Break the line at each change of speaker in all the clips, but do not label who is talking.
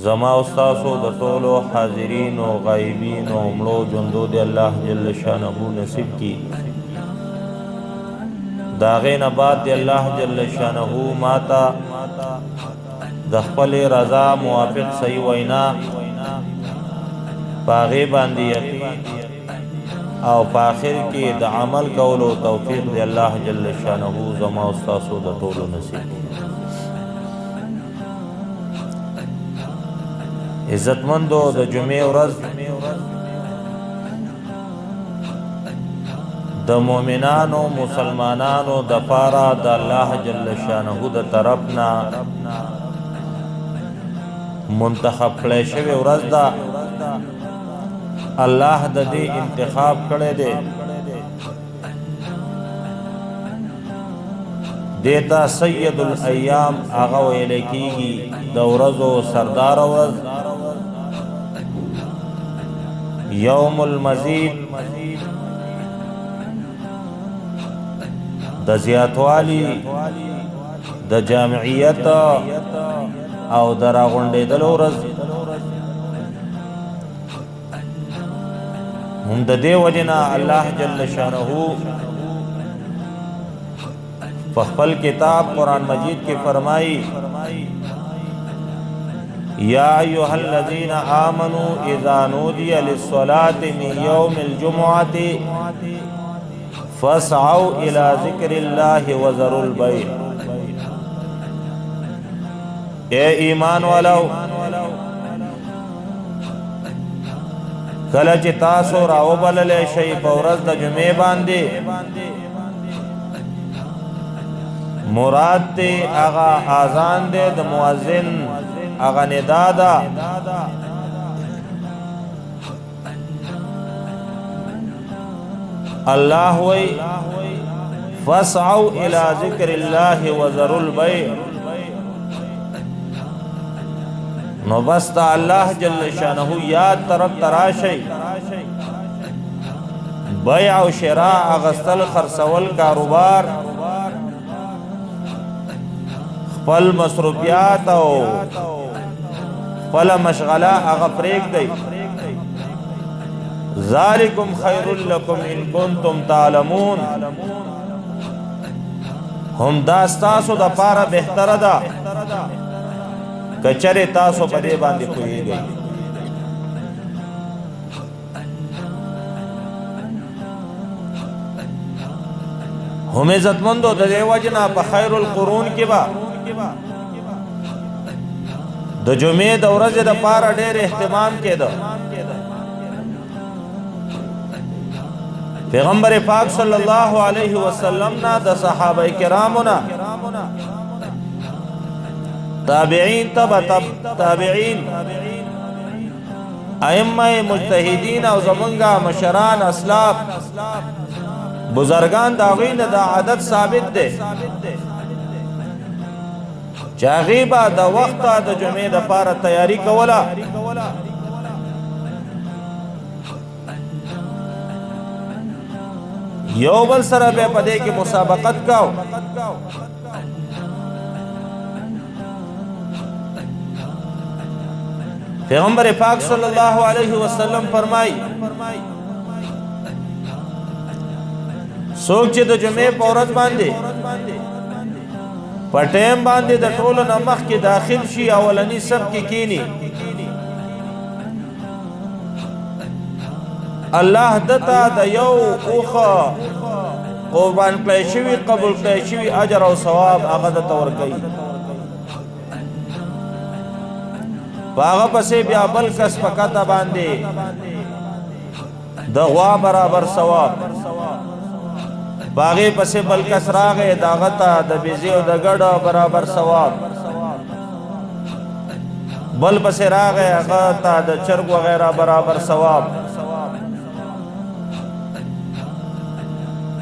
زما استاسو د ټولو حاضرین او غایبین او مړو ژوندو دی الله جل شانه نصیب کی داغه نه بعد دی الله جل شانه ماتا د خپل رضا موافق صحیح وینا باغی باندې یقین او په اخر کې د عمل کولو توفیق دی الله جل شانه زما استاسو د ټولو نصیب عزتمندو د جمعې ورځ د مؤمنانو مسلمانانو د پاره د الله جل شانه د طرفنا منتخب کړی شوی ورځ ده الله د دې انتخاب کړی دی دیتا سید الایام هغه ویل کیږي د ورځو سردار ورځ یوم المزید د زیاتوالی د جامعیت او د راغونډېدل ورځ هم د دې وجنا الله جل شانه فخپل کتاب قرآن مجید کے فرمائی یا ایوہ الذین آمنوا اذا نودی للصلاة من یوم الجمعة فاسعوا الى ذکر اللہ وذروا البیع اے ایمان والو کله چې تاسو راوبللې شي په ورځ د جمعې باندې مراد دی اغا آزان دی د مؤذن اغا ندا دا اللہ وی فاسعوا الى ذکر اللہ وذروا البیع نو بستا اللہ جل شانہ یاد طرف تراشی بیع و شراء اغسطل خرسول کاروبار خپل مصروفیات او خپل مشغله هغه پریک دی ذالکم خیر لکم ان کنتم تعلمون هم دا تاسو د پاره بهتره ده کچره تاسو په دې باندې پوهیږئ هم عزتمندو د دې وجنا په خیر القرون کې با د جمعې د ورځې د پاره ډېر اهتمام کېده پیغمبر پاک صلی الله علیه وسلم نا د صحابه کرامو نا تابعین تبع تابعین ائمه مجتهدین او زمونږه مشران اسلاف بزرگان داغین دا عادت ثابت ده چاغیبا دا وقت دا جمعه دا پارا تیاری کولا یو بل سره به پدې کې مسابقت کاو پیغمبر پاک صلی الله علیه وسلم فرمای سوک چې د جمعې په ورځ باندې په ټیم باندې د ټولو نه مخکې داخل شي اولنی صف کې کینی الله دتا د یو اوخه قربان کړی شوی قبول کړی شوی اجر او ثواب هغه د تور کوي هغه پسې بیا بل کس پکاته باندې د غوا برابر ثواب باغی پسې بل کس راغې داغتا د بیزی او د ګډ برابر ثواب بل پسې راغې هغه تا د چرګ وغیرہ برابر ثواب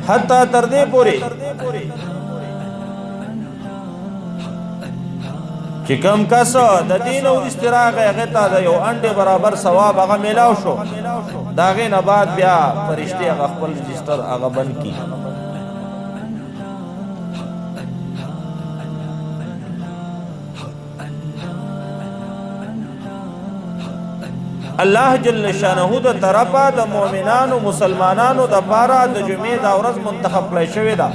حتی تر دې پورې چې کم کس د دین او استراغ هغه ته د یو انډه برابر ثواب هغه میلاو شو داغه نه بعد بیا فرشتي هغه خپل رجستر هغه بند کی الله جل شانه د طرفه د مؤمنانو مسلمانانو د پاره د جمعې د ورځ منتخب کړی شوی دا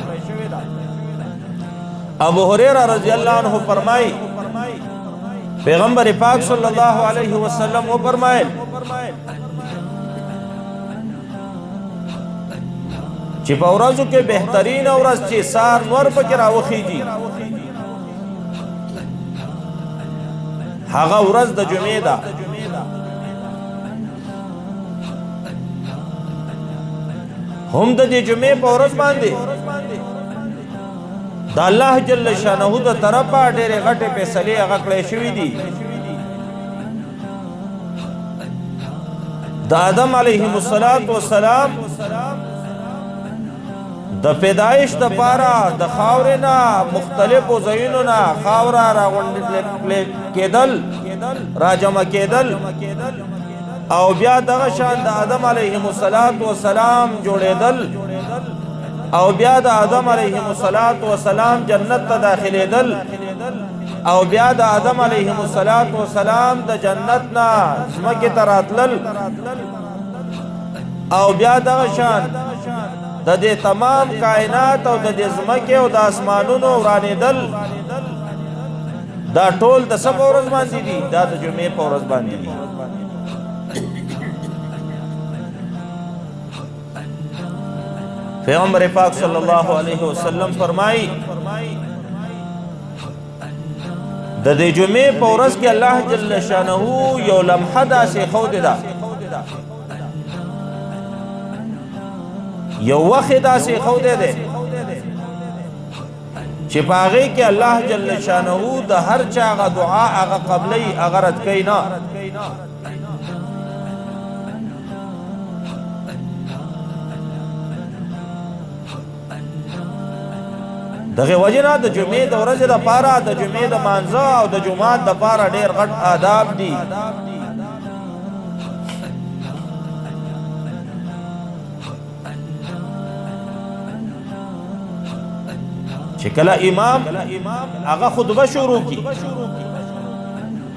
ابو هريره رضی الله عنه فرمایي پیغمبر پاک صلی الله علیه وسلم و فرمایل چې په ورځو کې بهترین ورځ چې سار نور پکې راوخیږي هغه ورځ د جمعې ده هم د دې جمعې په ورځ باندې د الله جل شانه د طرفه ډېرې غټې فیصلې هغه کړې شوې دي د آدم علیه السلام د پیدایش د پاره د خاورې نه مختلفو ځایونو نه خاوره راغونډل کېدل راجمع کېدل او بیا دغه شان د آدم علیه السلام جوړېدل او بیا د آدم علیه السلام جنت ته داخلېدل او بیا د آدم علیه السلام د جنت نه ځمکې ته راتلل او بیا دغه شان د دې تمام کائنات او د دې ځمکې او د اسمانونو ورانېدل دا ټول د څه په ورځ باندې دي دا د جمعې په ورځ باندې دي پیغمبر پاک صلی الله علیه وسلم فرمایي د دې جمعې په ورځ کې الله جل شانه یو لمحه داسې خود ده یو وخت داسې خود ده چې پاغه کې الله جل شانه د هر چا غ دعا هغه قبلې هغه رد کینا دغه وجنه د جمعې د ورځې د پاره د جمعې د مانځه او د جمعات د پاره ډېر غټ آداب دي چې کله امام هغه خطبه شروع کی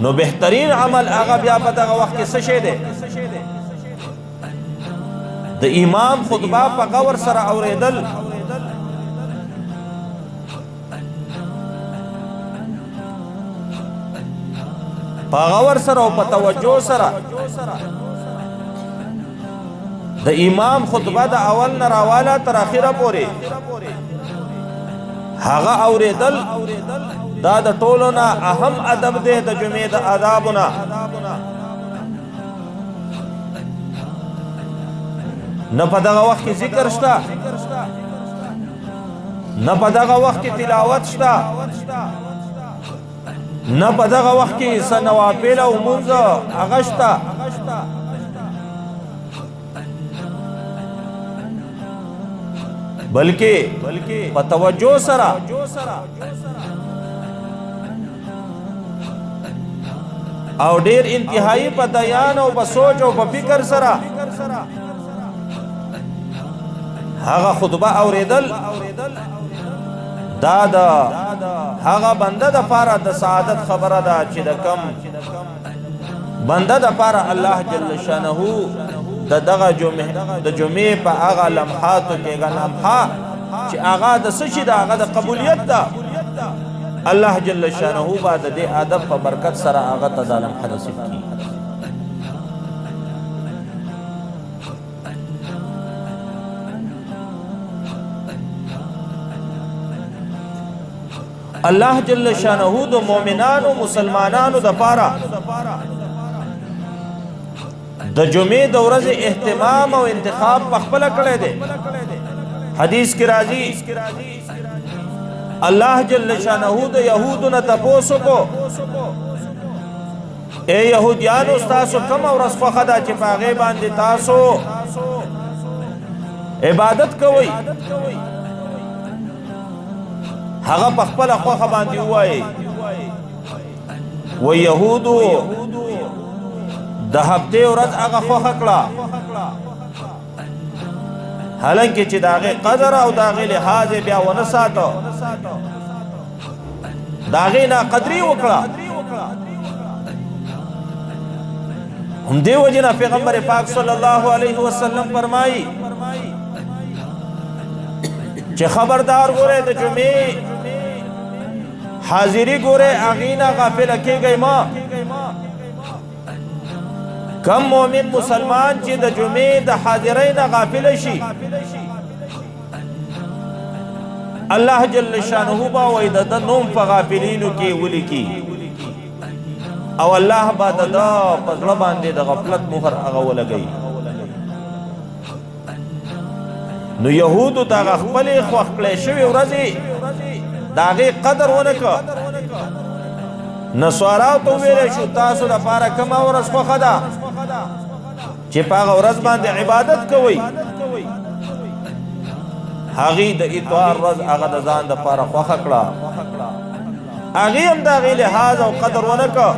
نو بهترین عمل هغه بیا په دغه وخت کې څه شي دی د امام خطبه په غور سره اوریدل په غور سره او په توجه سره د امام خطبه د اول نه راواله تر اخره پورې هغه اوریدل دا د ټولو نه اهم ادب دی د جمعې د آدابونه نه په دغه وخت کې ذکر شته نه په دغه وخت کې تلاوت شته نه په دغه وخت کې سنوافل او منځ هغه شته بلکې په توجه سره او ډېر انتهایی په بیان او په سوچ او په فکر سره هغه خطبه اوریدل دا د هغه بنده د پاره د سعادت خبره ده چې د کم بنده د پاره الله جل شانه دغه جمعې په هغه لمحاتو کې هغه لمحه چې هغه د څه شي ده هغه د قبولیت ده الله جل شانه بعد دې ادب په برکت سره هغه ته د لمحه نصیب کړي الله جل شانه د مؤمنانو مسلمانانو د پاره د جمعې د ورځې اهتمام او انتخاب په خپل کړی دی حدیث کې راځي الله جل شانه د يهودو نه تاسو کو اے يهوديانو تاسو کوم ورځ خو خدا چې پاغه باندې تاسو عبادت کوئ هغه په خپل خوخه باندې وایي و يهودو د هفته ورځ هغه خوخه کړه حالانکه چې داغه قدر او داغه لحاظ بیا ونه ساتو داغه نه قدرې وکړه هم دی وجنا پیغمبر پاک صلی الله علیه وسلم فرمایي چې خبردار ګوره د جمعې حاضری ګوره اغینا غافل کېږئ ما کم مومن مسلمان چې د جمعې د حاضرۍ نه غافل شي الله جل شانه با وای د نوم په غافلینو کې ولیکي او الله با د پزړه باندې د غفلت مهر هغه ولګي نو يهودو دا خپل خوخ کړي شوی ورځي داغه قدر ونکړه نسوارا تو ویل شو تاسو د پاره کما ورځ خو خدا چې پاغه ورځ باندې عبادت کوي هغه د اتوار ورځ هغه د ځان د پاره خو خکړه هغه هم دا غي لحاظ او قدر ونکړه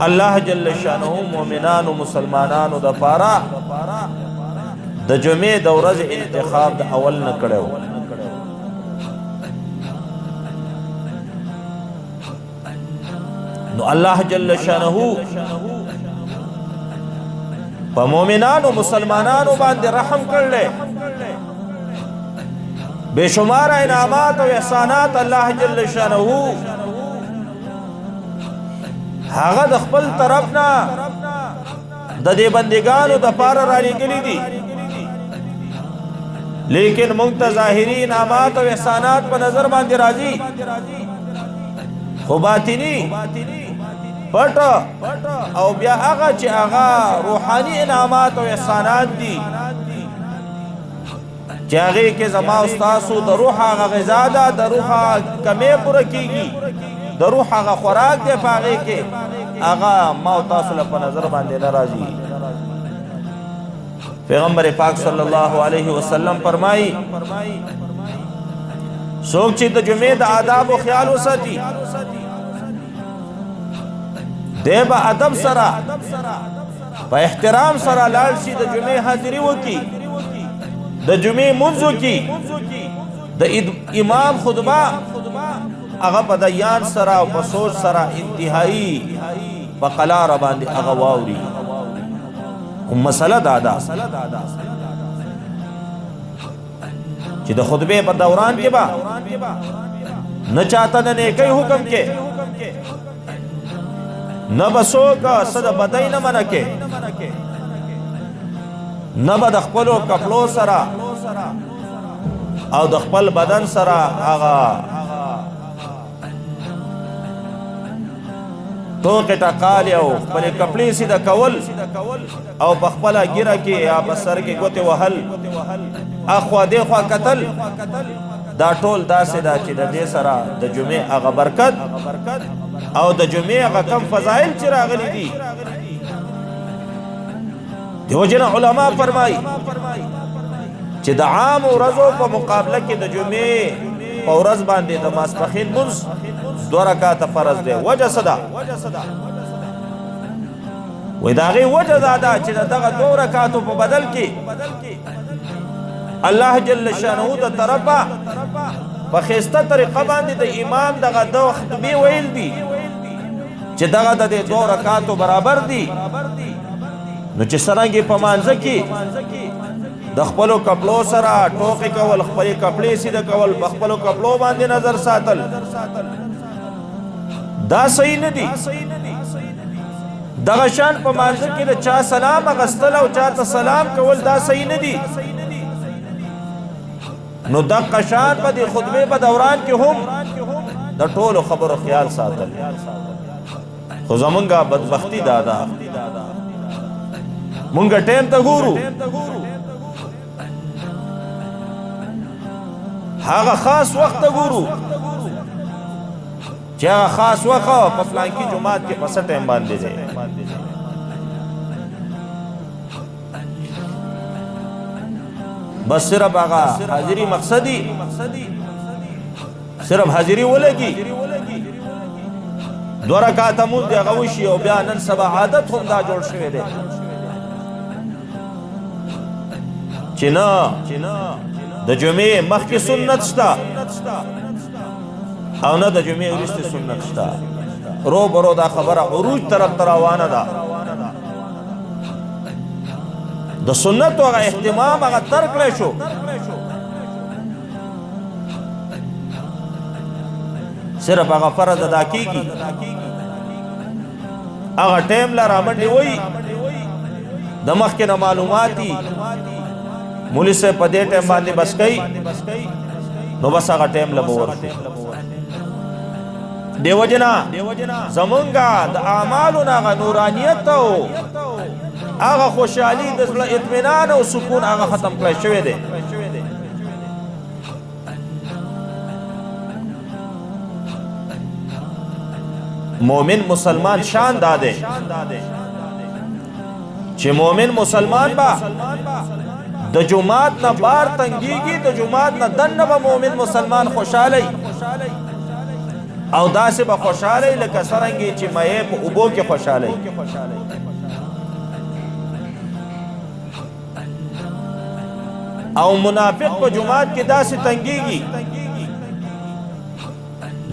الله جل شانه مؤمنان او مسلمانانو د پاره د جمعې د ورځ انتخاب د اول نه کړو نو الله جل شانه په مؤمنانو مسلمانانو باندې رحم کړل بشمار انعامات او احسانات الله جل شانه هغه د خپل طرفنا د دې بندګانو د پاره را لګلې دي لیکن موږ ته ظاهري انعامات او احسانات په نظر باندې راځي خو باطنی پټ او بیا هغه چې هغه روحاني انعامات او احسانات دي چې هغه کې زما استادو د روح هغه غذا ده د روح کمې پوره کیږي د روح هغه خوراک دی پاغه کې هغه ما تاسو له په نظر باندې ناراضي پیغمبر پاک صلی الله علیه وسلم فرمایي څوک چې د جمعې د آداب او خیال وساتي دیبا ادب سره په احترام سره لاړ شي د جمعې حاضری وکي د جمعې منځ وکي د امام خطبه هغه په دیان سره او په سوچ سره انتهایی په قلار باندې هغه واوري مسله دادا چې د خطبه په دوران کې با نه چاته نه کوي حکم کې نه بسو کا صد بدای نه منکه نه بد خپل کپلو سره او د خپل بدن سره هغه ټوکې ټکال او خپل کپلې سیده کول او په خپل ګیره کې یا بسر کې ګوتې وهل اخوا دې خوا قتل دا ټول داسې دا چې د دې سره د جمعې هغه برکت او د جمعې هغه کم فضائل چې راغلي دي دیو جن علما فرمایي چې د عام ورځو په مقابله کې د جمعې په ورځ باندې د ماسپښین منځ 2 رکعات فرض دی وجه صدا وې دا غي وجه دا چې دغه 2 رکعاتو په بدل کې الله جل شانه د طرفه په خسته طریقه باندې د امام دغه د خطبه ویل دي چې دغه د 2 رکعاتو برابر دي نو چې سرانګي په مانځ کې د خپلو کپلو سره ټوکې کول خپل کپلې سیده کول په خپلو کپلو باندې نظر ساتل دا صحیح نه دي دغه شان په مانځ کې د چا سلام غستل او چاته سلام کول دا صحیح نه دي نو دغه شان په دې خطبه په دوران کې هم د ټولو خبرو خیال ساتل خو زمونږه بدبختی دادا مونږه ټیم ته ګورو هغه خاص وخت ته ګورو چې هغه خاص وخت په پلان کې جمعات کې پس ټیم باندې دی بس صرف هغه حاضری مقصدی صرف حاضری ولګي 2 رکعات مونږ هغه وشي او بیا نن سبا عادت هم دا جوړ شوی دی چې نه د جمعې مخکې سنت شته او نه د جمعې وروسته سنت شته رو برو دا خبر عروج طرف تراوانه دا د سنت و اهتمام هغه ترک شو صرف هغه فرض ادا کیږي هغه ټیم لا رامنډي وای د مخکې نه معلوماتي مولوی صاحب په دې ټیم باندې بس کوي نو بس هغه ټیم لا بور دیو جنا زمونږه د اعمالو نه نورانیت او هغه خوشحالي د زړه اطمینان او سکون هغه ختم کړی شوی دی مومن مسلمان شان داده چې مومن مسلمان با د جماعت نه بار تنګيږي د جماعت نه دنه به مومن مسلمان خوشاله او داسې به خوشاله لکه سرنګي چې مې په اوبو کې خوشاله او منافق په جماعت کې داسې تنګيږي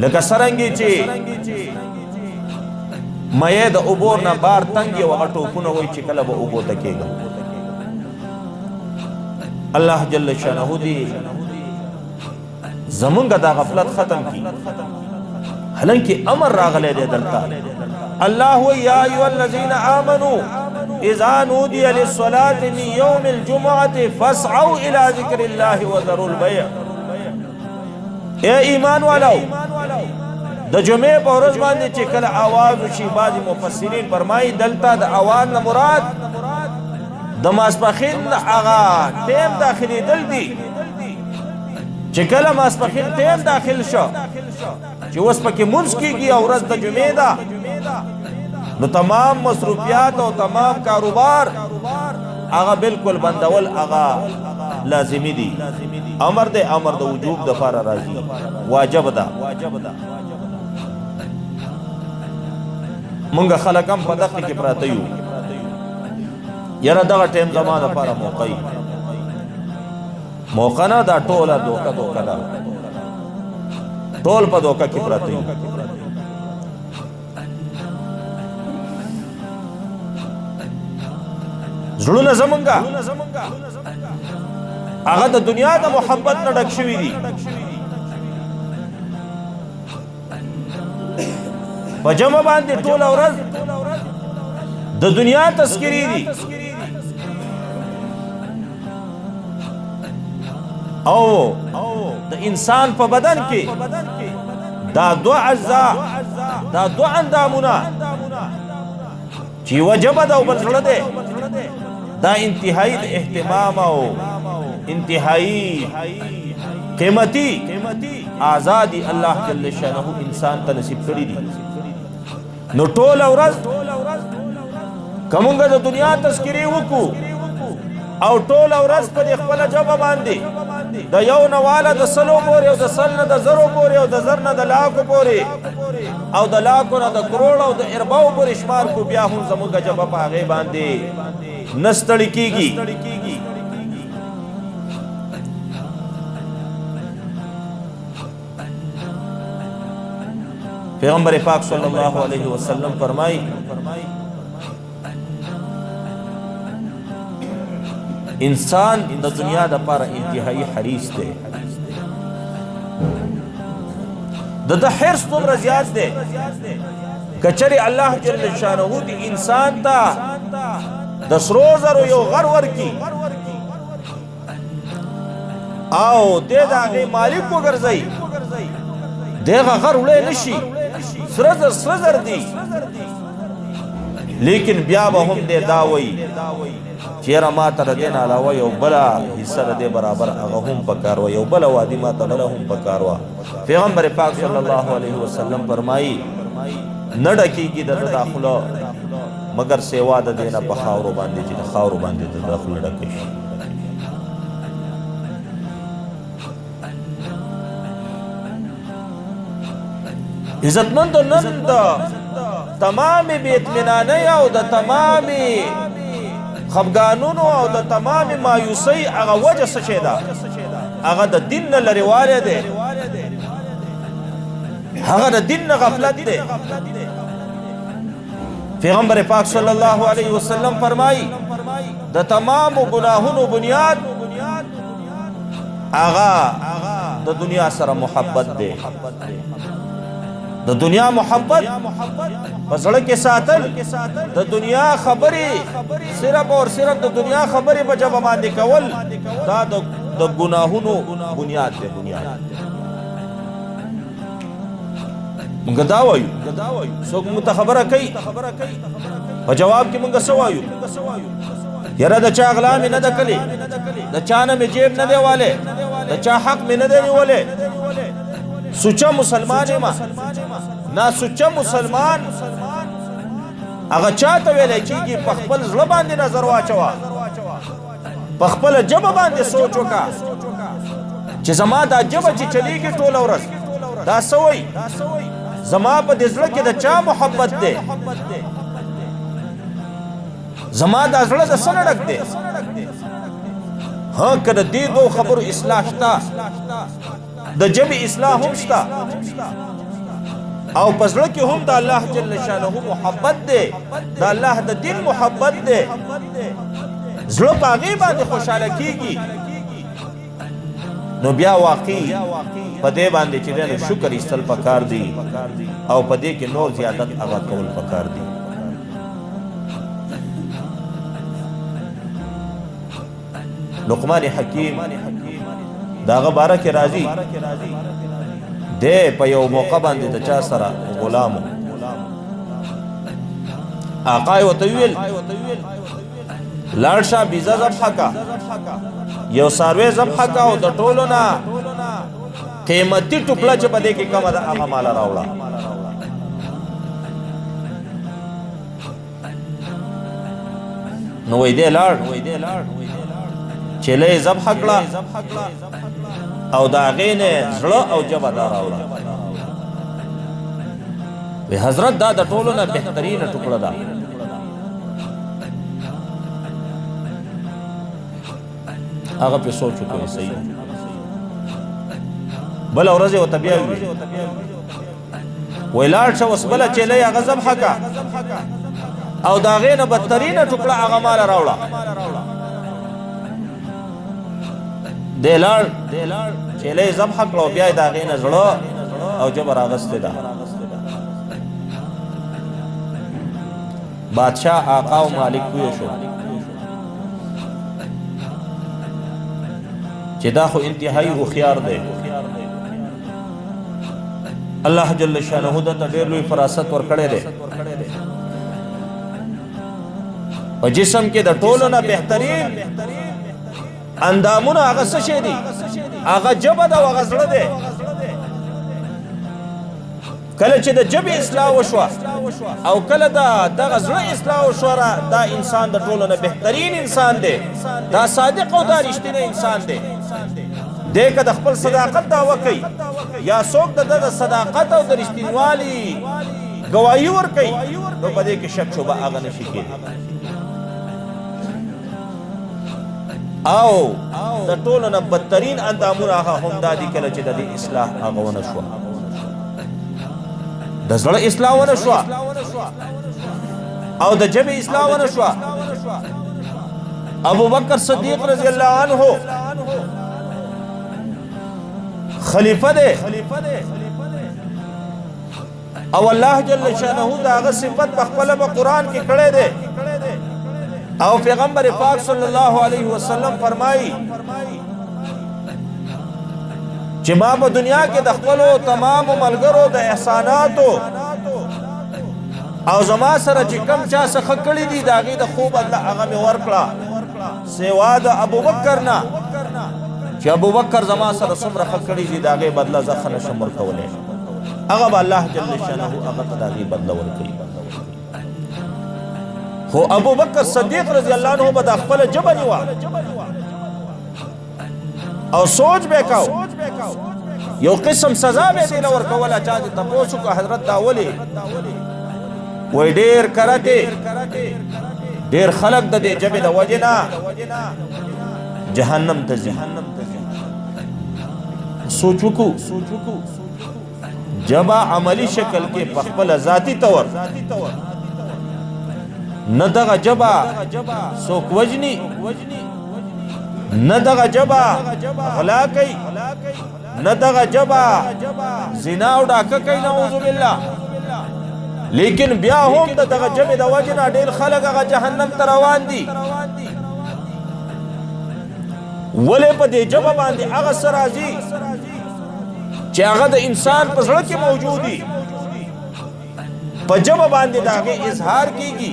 لکه سرنګي چې مې د اوبور نه بار تنګ یو غټوپونه وای چې کله به اوبو تکېږي الله جل شانه دې زمونږ د غفلت ختم کی حالانکه امر راغلی دی دلته الله یا ایها الذین آمنوا اذا نودي للصلاة من يوم الجمعة فاسعوا الى ذكر الله وذروا البيع اے ایمان والو د جمعې په ورځ باندې چې کله आवाज وشي بعض مفسرین فرمایي دلته د आवाज نه مراد د ماسپخین هغه ټیم داخلي دل دي چې کله ماسپخین ټیم داخل شو چې اوس پکې مونږ کېږي او ورځ د جمعې ده نو تمام مصروفیات او تمام کاروبار هغه بالکل بندول هغه لازمی دي امر د وجوب د فار راځي واجب ده مونږ خلک هم په دغه کې پراته یو یاره دغه ټیم زمانه لپاره موقع نه دا ټوله دوکه ده ټول په دوکه کې پراته یو زړونه زمونږه هغه د دنیا د محبت نه ډک شوي دي په جمع باندې ټوله ورځ د دنیا تذکری دي او د انسان په بدن کې دا دو اجزا دا دو اندامونه چې وجب ده او بل زړه ده دا انتهایی اهتمام او انتهایی قیمتي آزادی الله جل شانه انسان ته نصیب کړی دي نو ټول ورځ کومګه د دنیا تذکری وکړو او ټول ورځ په خپل جواب باندې د یو نواله د سلو پورې او د سل نه د زرو پورې او د زر نه د لاکو پورې او د لاکو نه د کروڑ او د ارباو پورې شمار کو بیا هم زموږه جواب هغه باندې نستړی کیږي پیغمبر پاک صلی الله علیه وسلم فرمای انسان د دنیا د لپاره انتهایی حریص دی د حرص دومره زیات دی کچری الله جل شانه دی انسان ته د سرو زرو یو غر ورکی او د هغه مالک وګرځي دغه غر وړي نشي سره زر دی لیکن بیا به هم دې داوي چیرې ما تر دین علاوه یو بلا حصہ دې برابر هغه هم پکارو یو بلا وادي ما ته بلا هم پکارو پیغمبر پاک صلی الله علیه وسلم فرمایي نډکیږي د داخلو مگر سیوا د دینه په خاورو باندې چې خاورو باندې د داخلو ډکې عزتمند نن د تمام بے اطمینانی او د تمام خفګانونو او د تمام مایوسی هغه وجه څه شی ده هغه د دین نه لرېوالی دی هغه د دین نه غفلت دی پیغمبر پاک صلی الله علیه وسلم فرمائی د تمام گناہونو بنیاد آغا د دنیا سره محبت دے د دنیا محبت پزړه کې ساتل د دنیا خبرې صرف اور صرف د دنیا خبرې په جبه باندې کول دا د گناهونو بنیاد دی بنیاد موږ دا وایو څوک موږ ته خبره کوي په جواب کې موږ څه وایو یاره د چا غلا مې نه ده کړې د چا نه مې جیب نه دی والی د چا حق مې نه دی نیولی سوچه مسلمان یم نا سوچه مسلمان هغه چاته ویلی کېږي په خپل زړه باندې نظر واچوه په خپله ژبه باندې سوچ وکړه چې زما دا ژبه چې چلیږي ټوله ورځ دا څه وایي زما په دې زړه کې د چا محبت دی زما دا زړه د څه نه ډک دی ها که د دې دو خبرو اصلاح شته د ژبې اصلاح هم شته او په زړه کې هم د الله جل شانه محبت دی د الله د دین محبت دی زړه په هغې باندې خوشحاله کېږي نو بیا واقعي په دې باندې چې دی نو شکر ایستل پکار دی او په دې کې نور زیادت هغه کول پکار دی لقمان حکیم داغه باره کې راځي دی په یو موقع باندې د چا سره غلامو آقا یې ورته وویل لاړ شه بیزه ذبحه کا یو څاروی ذبحه کا او د ټولو نه قیمتي ټوکړه چې په دې کې کمه ده هغه ماله راوړه نو وی دی لاړ چیله یې ذبحه کړه او د هغې نه زړه او ژبه دا راوړه وی حضرت دا د ټولو نه بهترینه ټوکړه ده هغه پې سوچ وکړئ صحیح بله ورځ یې ورته بیا وویل وی لاړ شه اوس بله چیله یې هغه ذبحه کړه او د هغې نه بدترینه ټوکړه هغه ماله راوړه دی لاړ چیله یې ذبحه کړه او بیا یې د هغې نه زړه او ژبه راغستې ده بادشاه آقا او مالک پوه شو چې دا خو انتهایی هوښیار دی الله جل شانه دته ډېر لوی فراست ورکړی دی په جسم کې د ټولو نه بهترین اندامونه هغه څه شی دي هغه ژبه ده او هغه زړه دی کله چې د ژبې اصلاح وشوه او کله دغه زړه اصلاح وشوه دا انسان د ټولو نه بهترین انسان دی دا صادق او دا رښتینی انسان دی دی که د خپل صداقت دعوه کوي یا څوک د ده د صداقت او د رښتینوالي ګواهي ورکوي نو په دې کې شک شبه هغه نشي کېدی او د ټولو نه بدترین اندامونه هغه هم دا دي کله چې د دې اصلاح هغه ونه شوه د زړه اصلاح ونه شوه او د ژبې اصلاح ونه شوه ابو بکر صدیق رضی الله عنه خلیفہ دے او الله جل شانه دا هغه صفت په خپل په قران کې کړی دی او پیغمبر پاک صلی الله علیه وسلم فرمایي چې ما په دنیا کې د خپل تمام ملګرو د احساناتو او زما سره چې کم چا څخه کړی دي دا غي د خوب الله هغه مې ورکړه سوا د ابو بکر نه چې ابو بکر زما سره څومره ښه کړي دي د هغې بدله زه ښه نشم ورکولی هغه به الله جل شانه هغه ته د هغې بدله ورکوي خو ابو بکر صدیق رضی الله عنه به د خپله ژبه نیوه او سوچ به کو یو قسم سزا به دې له ورکوله چا دې تپوس وکړه حضرت دا ولې وایي ډېر کرتې ډېر خلک د دې ژبې د وجې نه جهنم ته ځي سوچ وکړو ژبه عملی شکل کې په خپله ذاتي طور نه دغه جبا څوک وجني، نه دغه جبا غلا کوي، نه دغه جبا زنا او ډاکه کوي، نعوذ بالله. لیکن بیا هم دغه جبې د وجې نه ډېر خلک هغه جهنم ته روان دي. ولې په دې جبه باندې هغه څه راځي چې هغه د انسان په زړه کې موجود دي، په جبه باندې د هغې اظهار کېږي.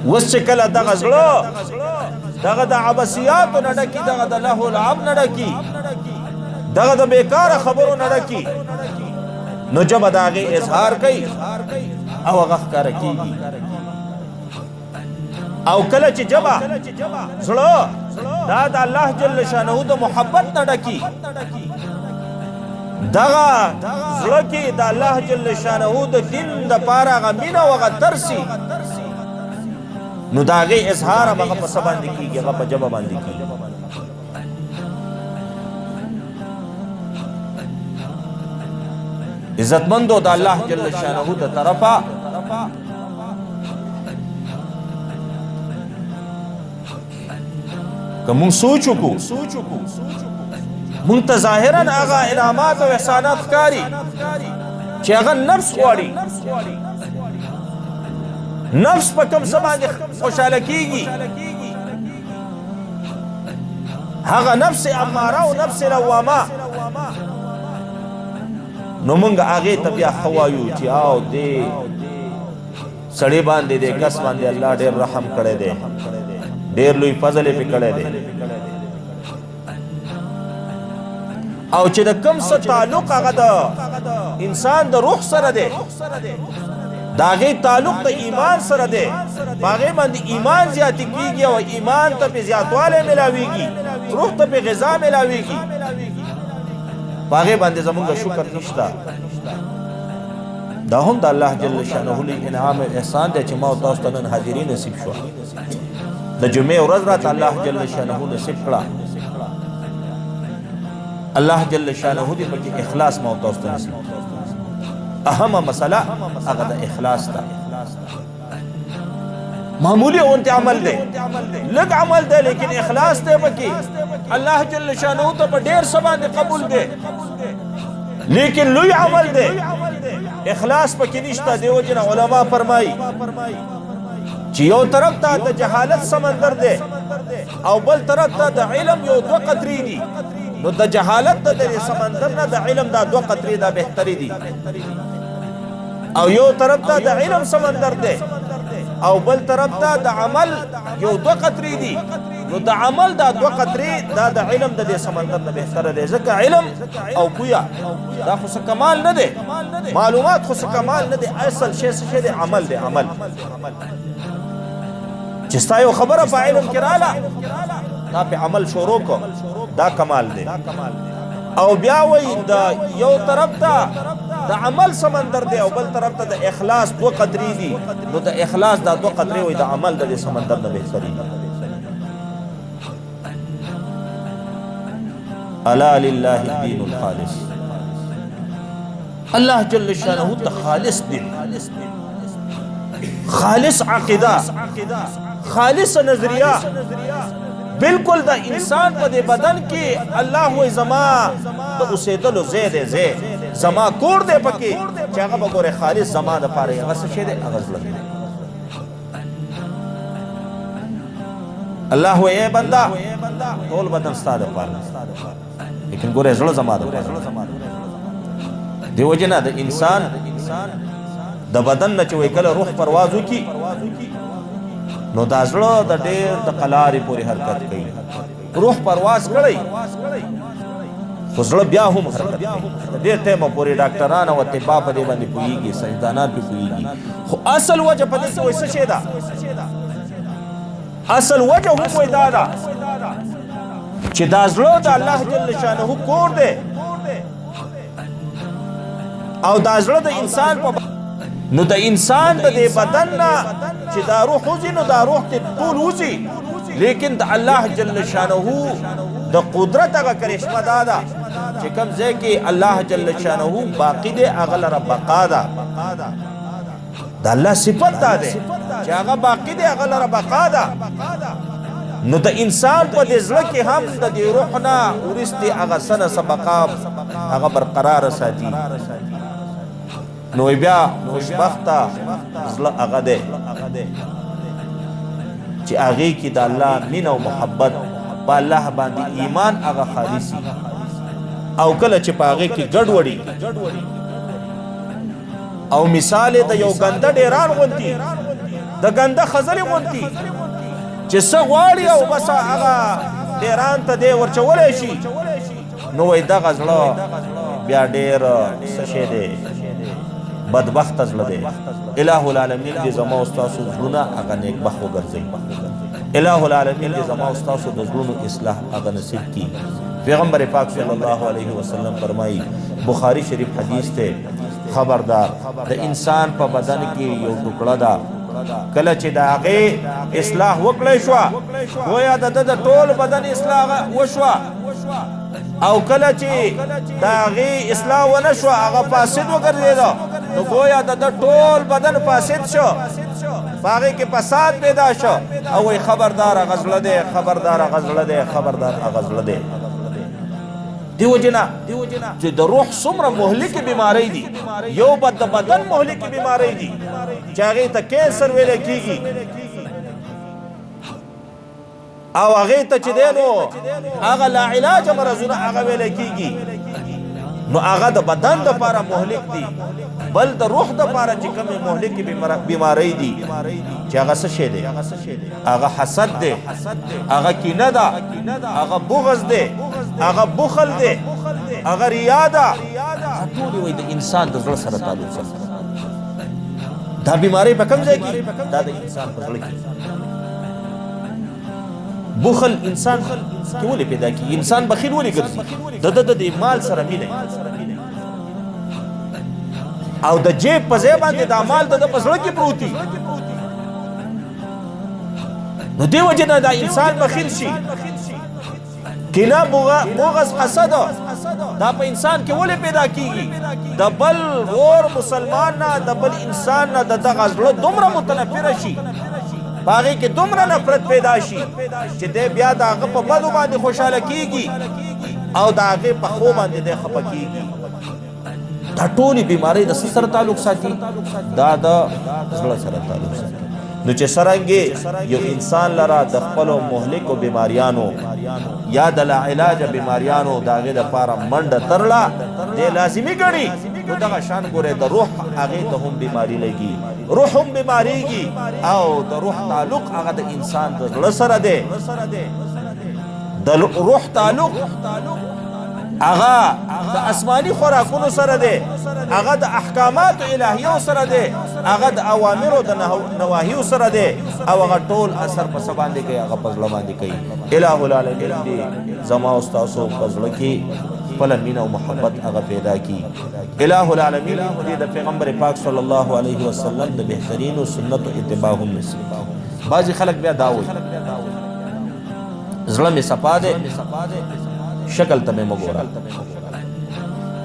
اوس چې کله دغه زړه دغه د عبثیاتو نه ډکي، دغه د لهو لعب نه ډکي، دغه د بیکاره خبرو نه ډکي، نو جبه د هغې اظهار کوي او هغه ښکاره کېږي. او کله چې جبه زړه دا د الله جل شانه د محبت نه ډکي، دغه زړه کې د الله جل شانه د دین دپاره هغه مینه او هغه ترسي، نو د هغې اظهار هم هغه په څه باندې کېږي؟ هغه په ژبه باندې کېږي. عزتمندو د الله جل شانه د طرفه که مونږ سوچ وکړو، مونږ ته ظاهرا هغه انعامات او احسانات ښکاري چې هغه نفس غواړي. نفس په کوم څه باندې خوشحاله کېږي؟ هغه نفس اماره او نفس لوامه. نو مونږ هغې ته بیا ښه وایو چې او دې سړی باندې دې کس باندې الله ډېر رحم کړی دی، ډېر لوی فضل یې پې کړی دی. او چې د کوم څه تعلق هغه د انسان د روح سره دی، د هغې تعلق د ایمان سره دی، په هغې باندې ایمان زیاتې کېږي او ایمان ته پې زیاتوالی میلاویږي، روح ته پې غذا میلاویږي، په هغې باندې زمونږ شکر نشته. دا هم د الله جل شانه لوی انعام او احسان دی چې ما او تاسو ته نن حاضري نصیب شوه. د جمعې ورځ راته الله جل شانه نصیب کړه. الله جل شانه دې پکې اخلاص ما او تاسو ته نصیب کړه. اهمه مسله هغه د اخلاص ده. معمولی اونتے عمل دے، لگ عمل دے، لیکن اخلاص دے پکی اللہ جل شانہ تو پر ڈیر سبان دے قبول دے، لیکن لوی عمل دے اخلاص پکی نشتا. دے وجنہ علماء فرمائی چی یو طرف تا دا جہالت سمندر دے او بل طرف تا دا علم یو دو قطری دی. نو دا جہالت دا دے سمندر نا دا علم دا دو قطری دا بہتری دی. او یو طرف تا دا علم سمندر دے او بل طرف تا دا عمل یو دو قطری دی. نو دا عمل دا دو قطری دا دا علم دا دے سمندر دا بہتر دے. ذکر علم او پویا دا خس کمال نہ دے، معلومات خس کمال نہ دے، اصل شے سے دے عمل دے. عمل چستا یو خبر پا علم کرالا دا پہ عمل شروع کو دا کمال دے. او بیاوی دا یو طرف تا دا عمل سمندر دے او بل طرف تا دا اخلاص دو قدری دی. نو دا اخلاص دا دو قدری وی دا عمل دا دے سمندر دا بہتری دی. الا للہ الدین الخالص. اللہ جل شانہ تا خالص دین، خالص عقیدہ، خالص نظریہ، بالکل دا انسان پا دے بدن کی اللہ ہوئی زمان دا اسے دلو زید زید زمان کور دے پکی چاگا بگورے خالص زمان دا پارے اغس شے دے اغز لگے. اللہ ہوئی اے بندہ طول بدن ستا دا پارے، لیکن گورے زڑ زمان دا پارے. دیو جنا دا انسان دا بدن نچوئی کل روح پروازو کی نو دا زړه د ډېر د قلارې پورې حرکت کوي. روح پرواز کړی خو زړه بیا هم حرکت کوي. د ډېر ټایمه پورې ډاکټران او اطبا په دې باندې پوهېږي، ساینسدانان پې پوهېږي، خو اصل وجه په دې کې وایي څه شی ده؟ اصل وجه هم وایي دا ده چې دا زړه د الله جل شانه کور دی او دا زړه د انسان په نو دا انسان دا دے بدن نا چی دا روح ہوزی نو دا روح تی طول ہوزی، لیکن دا اللہ جل شانہو دا قدرت اگا کرشمہ دادا چی کم زی کہ اللہ جل شانہو باقی دے اغل رب بقا دا دا الله صفت دا ده چې هغه باقی دی هغه لره بقا ده نو د انسان په دې زړه کې هم د دې روح نه ورستې هغه سنه سبقا هغه برقراره ساتي نو بیا خوشبخته زړه هغه دی چې هغې کې د الله مینه او محبت په الله باندې ایمان هغه خالصي او کله چې په هغې کې ګډوډي او مثال د یو ګنده ډیران غوندي د ګنده خزلې غوندي چې څه غواړي او بس هغه ډیران ته دی ورچولی شي نو وایي دغه زړه بیا ډېر څه شی دی بدبخته زړه دی اله العالمین دې زما او ستاسو زړونه هغه نیکبخت وګرځوي اله العالمین دې زما او ستاسو د زړونو اصلاح هغه نصیب کړي پیغمبر پاک صلی الله علیه وسلم فرمایي بخاری شریف حدیث ته خبردار د انسان په بدن کې یو ټوکړه ده کله چې د هغې اصلاح وکړی شوه گویا د د ټول بدن اصلاح وشوه او کله چې د هغې اصلاح ونه شوه هغه فاسد وګرځېده نو گویا د ټول بدن فاسد شو په هغې کې فساد پیدا شو او وایي خبردار هغه زړه دی خبردار هغه زړه دی خبردار هغه زړه دی دیو جنا چې د روح څومره مهلکې بیماری دي یو به د بدن مهلکې بیماری دي چې هغې ته کینسر ویلی کېږي او هغې ته چې دی نو هغه لاعلاجه مرضونه هغه ویلی کېږي نو هغه د بدن دپاره مهلک دي بل د روح دپاره چې کومې مهلکې بیماری دي چې هغه څه شی دی هغه حسد دی هغه کینه ده هغه بغض دی هغه بخل دی هغه ریا ده ټولې وایي د انسان د زړه سره تعلق سره دا بیماری په کوم ځای کې دا د انسان په زړه کې بخل انسان کې ولې پیدا کېږي انسان بخیل ولې ګرځي د مال سره مینه او د جیب په ځای باندې دا مال د په زړه کې پروت دي نو دې وجې نه دا انسان بخیل شي کینه بغض حسد دا په انسان کې ولې پیدا کېږي د بل ور مسلمان نه د بل انسان نه د دغه زړه دومره متنفره شي په هغې کې دومره نفرت پیدا شي چې دی بیا د هغه په بدو باندې خوشحاله کېږي او د هغې په ښو باندې دی خفه کېږي دا ټولې بیمارۍ د څه سره تعلق ساتي دا د زړه سره تعلق ساتي نو چې څرنګې یو انسان لره د خپلو مهلکو بیماریانو یا د لاعلاجه بیماریانو د هغې دپاره منډه ترړه دی لازمي ګڼي نو دغه شان ګورئ د روح هغې ته هم بیماري لګي روح هم بیماریږي او د روح تعلق هغه د انسان د زړه سره دی د روح تعلق هغه د آسماني خوراکونو سره دی هغه د احکاماتو الهیو سره دی هغه د اوامرو د نواهیو سره دی او هغه ټول اثر په څه باندې کوي هغه په زړه باندې کوي اله العالمین دې زما او ستاسو په زړه کې خپله مینه او محبت هغه پیدا کړي اله العالمین دې د پیغمبر پاک صلی الله علیه وسلم د بهترینو سنتو اتباع هم نصیب بعضې خلک بیا دا وایي زړه مې صفا دی شکل ته مې مه ګوره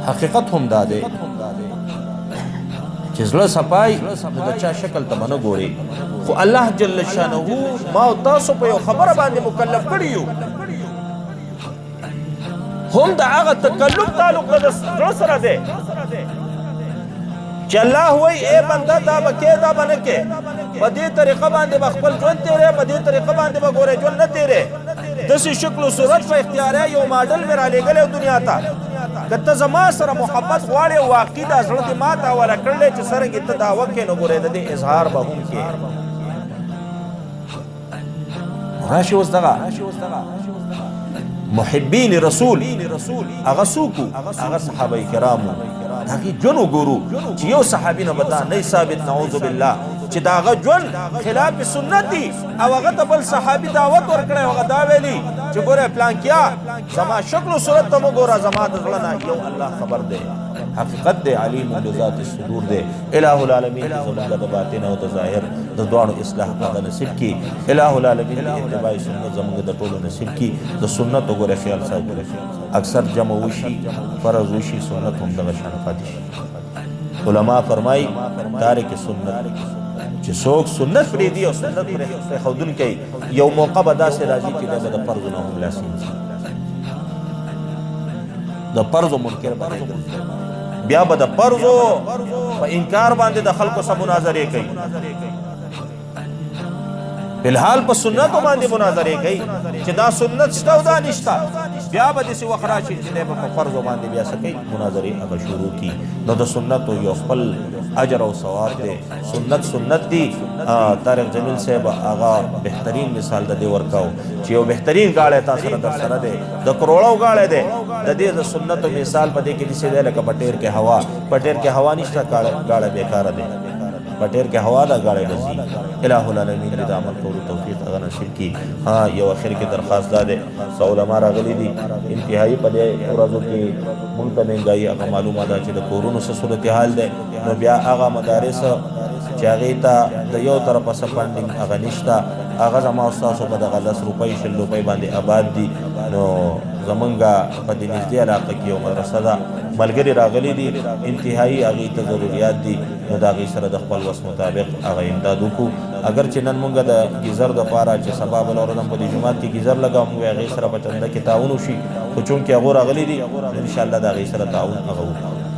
حقیقت هم دا دی چې زړه صفای نو د چا شکل ته نه ګوري خو الله جل شانه ما او تاسو په یو خبره باندې مکلف کړي یو هم د هغه تکلف تعلق د زړه سره دی چې الله وایي ای بنده دا به کې دا به نه کې په دې طریقه باندې به خپل ژوند تېرې په دې طریقه باندې به ګورې ژوند نه تېرې داسې شکل و صورت په اختیاریا یو ماډل مې رالیږلی دنیا ته که ته زما سره محبت غواړې او واقعي دا زړه دې ما ته حواله کړلی چې څرنګې ته دعوه کې نو ګورې د دې اظهار به هم کې راشي اوس دغه محبین رسول هغه څوک هغه صحابه کرامو هغې ژوند وګورو چې یو صحابي نه به دا نه ثابت نعوذ بالله چې د هغه ژوند خلاف سنت دي او هغه ته بل صحابي دعوت ورکړی هغه دا ویلي چې ګوره پلانکیا زما شکل و صورت ته مه ګوره زما د زړه نه یو الله خبر دی حقیقت دی علیم بذات الصدور دی اله العالمین زموږ د باطن او د ظاهر د دواړو اصلاح هغه نصیب کړي اله العالمین د اتباع سنت زموږ د ټولو نصیب کړي د سنت وګوره خیال ساتو اکثر جمع وشي فرض وشي سنت هم دغه شان پاتې شي علما فرمای تارک سنت چې څوک سنت پرېږدي او سنت پرېښودونکی یو موقع به داسې راځي چې دی به د فرضو نه هم لاسین شي، د فرضو منکر به دی، بیا به د فرضو په انکار باندې د خلکو سره مناظرې کوي، فلحال په سنتو باندې مناظرې کوي چې دا سنت شته او دا نشته، بیا به داسې وخت راشي چې دی به په فرضو باندې بیا څه کوي مناظرې هغه شروع کړي. نو د سنتو یو خپل اجر او ثواب دی، سنت دی. طارق جمیل صاحب هغه بهترین مثال د دې ورکاو چې یو بهترین گاړی تا سره در سره دی، د کروڑو گاړی دی، د دې د سنتو مثال په دې کې داسې دی لکه پټیر کې هوا، پټیر کې هوا نشته گاړی بیکاره دی، پټیر کې هوا دا گاړی ډزي. الہ العالمین دې د عمل کولو توفیق هغه نصیب کړي. یو اخر کې درخواست دا دی، څو علما راغلي دي، انتهایی په دې ورځو کې مونږ ته مهنګایي هغه معلومه ده چې د کورونو څه صورتحال دی، نو بیا هغه مدارس چې هغې ته د یو طرفه څه فنډینګ هغه نشته، هغه زما او ستاسو په دغه 10 روپۍ 20 روپۍ باندې آباد دي. نو زمونږ په دې نږدې علاقه کې یو مدرسه ده، ملګري راغلي دي، انتهایی هغې ته ضروریات دي، نو د هغې سره د خپل وس مطابق هغه امداد وکړو. اگر چې نن مونږ د ګیزر دپاره چې سبا بله ورځ هم په دې جومات کې ګیزر لګوو، موږ هغې سره په چنده کې تعاون وشي، خو چونکې هغو راغلي دي انشاءالله د هغې سره تعاون هغه وکړو.